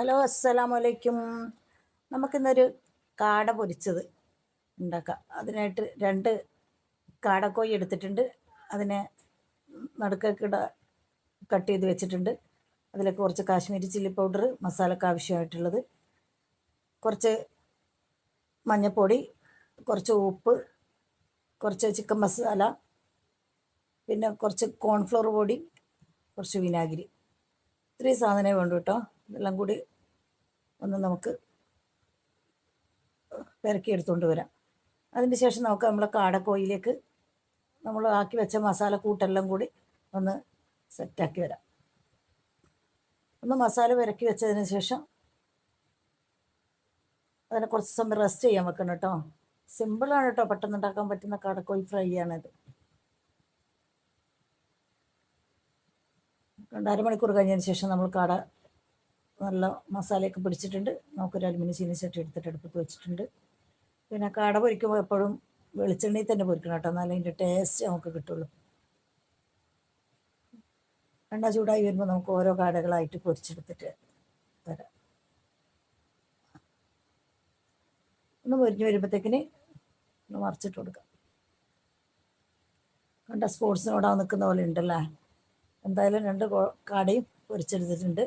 Hello, അസ്സലാമലൈക്കും. നമുക്കിന്നൊരു കാട പൊരിച്ചത് ഉണ്ടാക്കാം. അതിനായിട്ട് 2 കാടക്കോഴി എടുത്തിട്ടുണ്ട്. അതിനെ നടുക്കൊക്കെ കട്ട് ചെയ്ത് വെച്ചിട്ടുണ്ട്. അതിലേക്ക് കുറച്ച് കാശ്മീരി ചില്ലി പൗഡർ, മസാലയ്ക്ക് ആവശ്യമായിട്ടുള്ളത്, കുറച്ച് മഞ്ഞൾപ്പൊടി, കുറച്ച് ഉപ്പ്, കുറച്ച് ചിക്കൻ മസാല, പിന്നെ കുറച്ച് കോൺഫ്ലവർ പൊടി, കുറച്ച് വിനാഗിരി. ഇത്രയും സാധനമേ വേണ്ടൂ കേട്ടോ. ഇതെല്ലാം കൂടി ഒന്ന് നമുക്ക് പെരക്കി എടുത്തുകൊണ്ട് വരാം. അതിന് ശേഷം നമുക്ക് നമ്മളെ കാടക്കോയിലേക്ക് നമ്മൾ ആക്കി വെച്ച മസാല കൂട്ടെല്ലാം കൂടി ഒന്ന് സെറ്റാക്കി വരാം. ഒന്ന് മസാല പെരക്കി വെച്ചതിന് ശേഷം അതിനെ കുറച്ച് സമയം റെസ്റ്റ് ചെയ്യാൻ വെക്കണം കേട്ടോ. സിമ്പിളാണ് കേട്ടോ, പെട്ടെന്ന് ഉണ്ടാക്കാൻ പറ്റുന്ന കാടക്കോയി ഫ്രൈ ആണിത്. 2.5 മണിക്കൂർ കഴിഞ്ഞതിന് ശേഷം നമ്മൾ കാട നല്ല മസാലയൊക്കെ പിടിച്ചിട്ടുണ്ട്. നമുക്കൊരു അലുമിനിയം ചീനച്ചട്ടി എടുത്തിട്ട് അടുപ്പത്ത് വെച്ചിട്ടുണ്ട്. പിന്നെ കാട പൊരിക്കുമ്പോൾ എപ്പോഴും വെളിച്ചെണ്ണയിൽ തന്നെ പൊരിക്കണം കേട്ടോ, എന്നാലും അതിൻ്റെ ടേസ്റ്റ് നമുക്ക് കിട്ടുള്ളൂ. എണ്ണ ചൂടായി വരുമ്പോൾ നമുക്ക് ഓരോ കാടകളായിട്ട് പൊരിച്ചെടുത്തിട്ട് തരാം. ഒന്ന് പൊരിഞ്ഞ് വരുമ്പോഴത്തേക്കിന് ഒന്ന് മറിച്ചിട്ട് കൊടുക്കാം. കണ്ട സ്പോർട്സിനോടാ നിൽക്കുന്ന പോലെ ഉണ്ടല്ലേ. എന്തായാലും 2 കാടയും പൊരിച്ചെടുത്തിട്ടുണ്ട്.